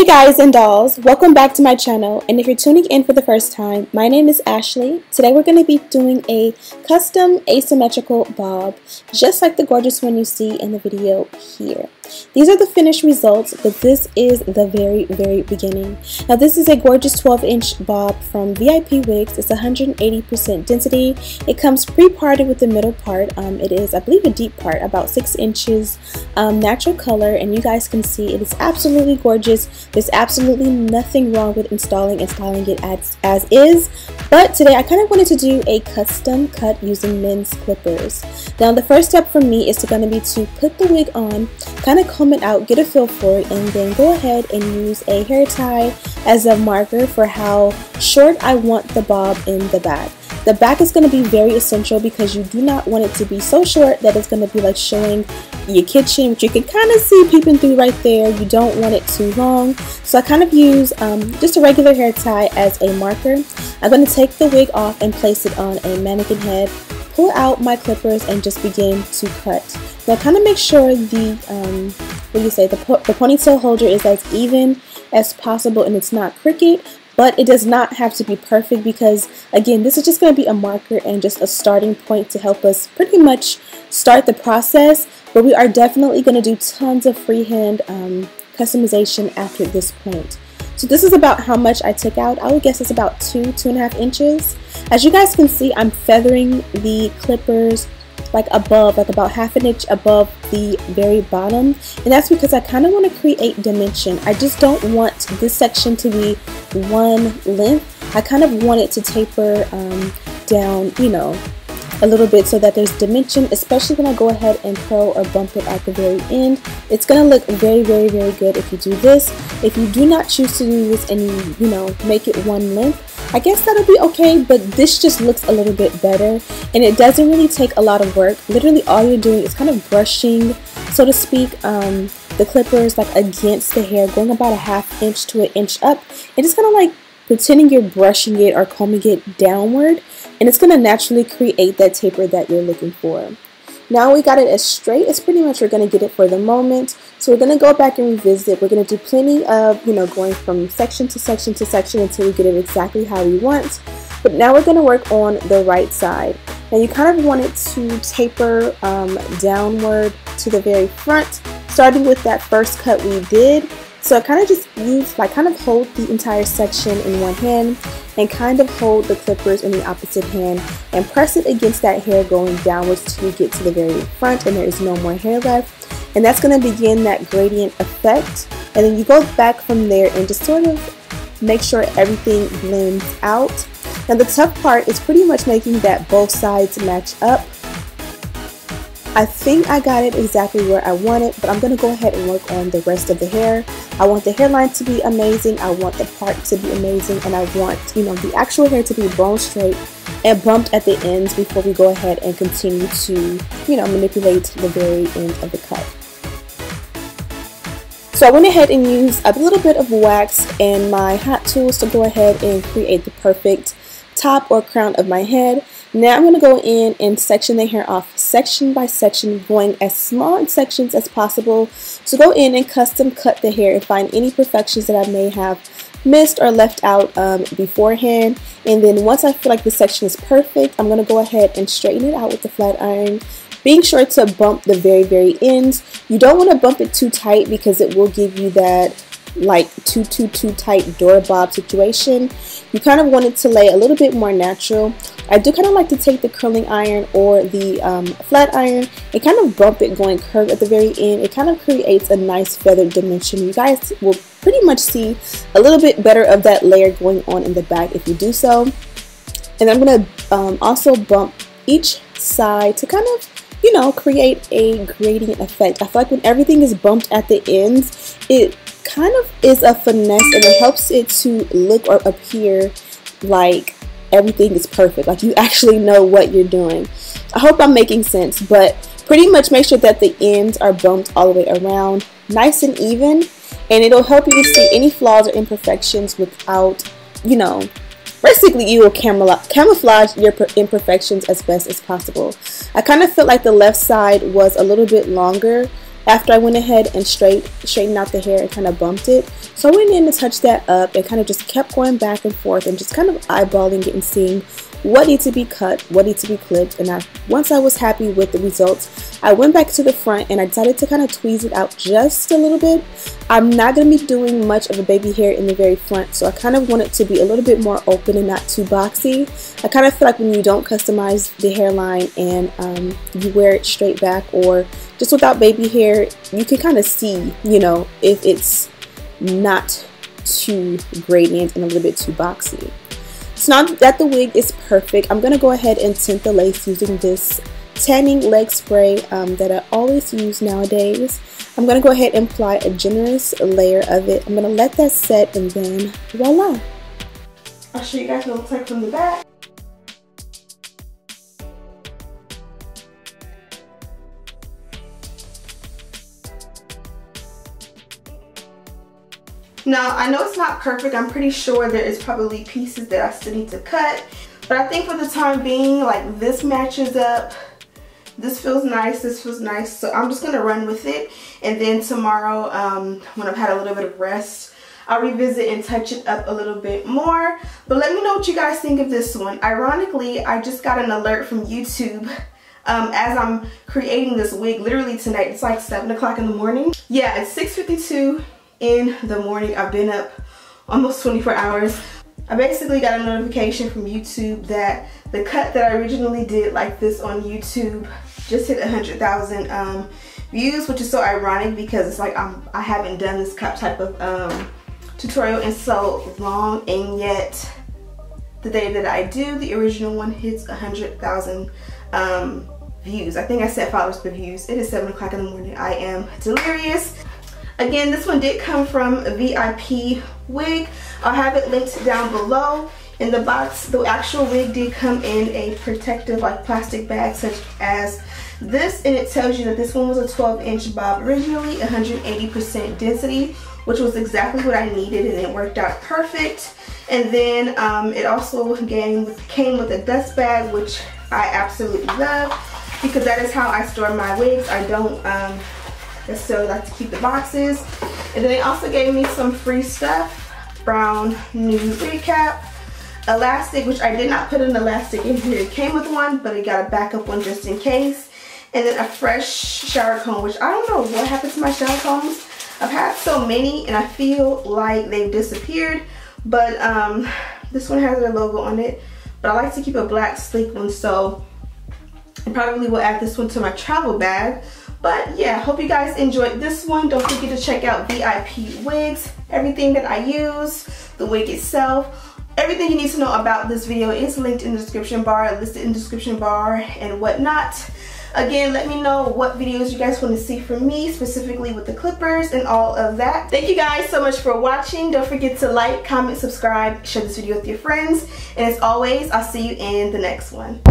guys and dolls, welcome back to my channel, and if you're tuning in for the first time, my name is Ashley. Today we're going to be doing a custom asymmetrical bob, just like the gorgeous one you see in the video here. These are the finished results, but this is the very beginning. Now this is a gorgeous 12-inch bob from VIPWIGS. It's 180% density. It comes pre-parted with the middle part. It is, I believe, a deep part, about 6 inches, natural color, and you guys can see it is absolutely gorgeous. There's absolutely nothing wrong with installing and styling it as is, but today I kind of wanted to do a custom cut using men's clippers. Now the first step for me is going to be to put the wig on, kind of comb it out, get a feel for it, and then go ahead and use a hair tie as a marker for how short I want the bob in the back. The back is going to be very essential because you do not want it to be so short that it's going to be like showing your kitchen, which you can kind of see peeping through right there. You don't want it too long, so I kind of use just a regular hair tie as a marker. I'm going to take the wig off and place it on a mannequin head, pull out my clippers, and just begin to cut. Now kind of make sure the the ponytail holder is as even as possible and it's not crooked, but it does not have to be perfect because, again, this is just going to be a marker and just a starting point to help us pretty much start the process, but we are definitely going to do tons of freehand customization after this point. So this is about how much I took out. I would guess it's about 2.5 inches. As you guys can see, I'm feathering the clippers like above, like about 1/2 inch above the very bottom, and that's because I kind of want to create dimension. I just don't want this section to be one length. I kind of want it to taper down, you know, a little bit so that there's dimension, especially when I go ahead and curl or bump it at the very end. It's going to look very good if you do this. If you do not choose to do this and you know, make it one length, I guess that'll be okay, but this just looks a little bit better, and it doesn't really take a lot of work. Literally all you're doing is kind of brushing, so to speak, the clippers like against the hair, going about 1/2 inch to 1 inch up, and just kind of like pretending you're brushing it or combing it downward, and it's going to naturally create that taper that you're looking for. Now we got it as straight as pretty much we're going to get it for the moment. So we're going to go back and revisit. We're going to do plenty of, you know, going from section to section to section until we get it exactly how we want. But now we're going to work on the right side. Now you kind of want it to taper downward to the very front, starting with that first cut we did. So I kind of just use, like, kind of hold the entire section in one hand and kind of hold the clippers in the opposite hand and press it against that hair going downwards till you get to the very front and there is no more hair left. And that's going to begin that gradient effect. And then you go back from there and just sort of make sure everything blends out. Now the tough part is pretty much making that both sides match up. I think I got it exactly where I want it, but I'm going to go ahead and work on the rest of the hair. I want the hairline to be amazing, I want the part to be amazing, and I want, you know, the actual hair to be bone straight and bumped at the ends before we go ahead and continue to, you know, manipulate the very end of the cut. So I went ahead and used a little bit of wax and my hot tools to go ahead and create the perfect top or crown of my head. Now I'm going to go in and section the hair off section by section, going as small in sections as possible. So go in and custom cut the hair and find any imperfections that I may have missed or left out beforehand. And then once I feel like the section is perfect, I'm going to go ahead and straighten it out with the flat iron, being sure to bump the very ends. You don't want to bump it too tight because it will give you that like too tight door bob situation. You kind of want it to lay a little bit more natural. I do kind of like to take the curling iron or the flat iron and kind of bump it going curved at the very end. It kind of creates a nice feathered dimension. You guys will pretty much see a little bit better of that layer going on in the back if you do so. And I'm going to also bump each side to kind of, you know, create a gradient effect. I feel like when everything is bumped at the ends, it kind of is a finesse and it helps it to look or appear like everything is perfect, like you actually know what you're doing. I hope I'm making sense, but pretty much make sure that the ends are bumped all the way around, nice and even, and it'll help you to see any flaws or imperfections without, you know, basically you will camouflage your imperfections as best as possible. I kind of felt like the left side was a little bit longer after I went ahead and straightened out the hair and kind of bumped it. So I went in to touch that up and kind of just kept going back and forth and just kind of eyeballing it and seeing what needs to be cut, what needs to be clipped. And once I was happy with the results, I went back to the front and I decided to kind of tweeze it out just a little bit. I'm not going to be doing much of a baby hair in the very front, so I kind of want it to be a little bit more open and not too boxy. I kind of feel like when you don't customize the hairline and you wear it straight back or just without baby hair, you can kind of see, you know, if it's not too gradient and a little bit too boxy. So now that the wig is perfect, I'm going to go ahead and tint the lace using this tanning leg spray that I always use nowadays. I'm going to go ahead and apply a generous layer of it. I'm going to let that set and then voila. I'll show you guys what it looks like from the back. Now, I know it's not perfect. I'm pretty sure there is probably pieces that I still need to cut. But I think for the time being, like, this matches up. This feels nice. This feels nice. So I'm just going to run with it. And then tomorrow, when I've had a little bit of rest, I'll revisit and touch it up a little bit more. But let me know what you guys think of this one. Ironically, I just got an alert from YouTube as I'm creating this wig literally tonight. It's like 7 o'clock in the morning. Yeah, it's 6:52 in the morning. I've been up almost 24 hours. I basically got a notification from YouTube that the cut that I originally did like this on YouTube just hit 100,000 views, which is so ironic because it's like I haven't done this type of tutorial in so long, and yet the day that I do, the original one hits 100,000 views. I think I set followers per views. It is 7 o'clock in the morning. I am delirious. Again, this one did come from VIPWIGS. I'll have it linked down below. In the box, the actual wig did come in a protective like plastic bag such as this, and it tells you that this one was a 12-inch bob originally, 180% density, which was exactly what I needed, and it worked out perfect. And then it also came with a dust bag, which I absolutely love because that is how I store my wigs. I don't necessarily like to keep the boxes. And then they also gave me some free stuff: brown nude recap, elastic, which I did not put an elastic in here. It came with one, but it got a backup one just in case. And then a fresh shower comb, which I don't know what happened to my shower combs. I've had so many and I feel like they've disappeared, but this one has their logo on it. But I like to keep a black sleek one, so I probably will add this one to my travel bag. But yeah, hope you guys enjoyed this one. Don't forget to check out VIPWIGS. Everything that I use, the wig itself, everything you need to know about this video is linked in the description bar, listed in the description bar and whatnot. Again, let me know what videos you guys want to see from me, specifically with the clippers and all of that. Thank you guys so much for watching. Don't forget to like, comment, subscribe, share this video with your friends. And as always, I'll see you in the next one.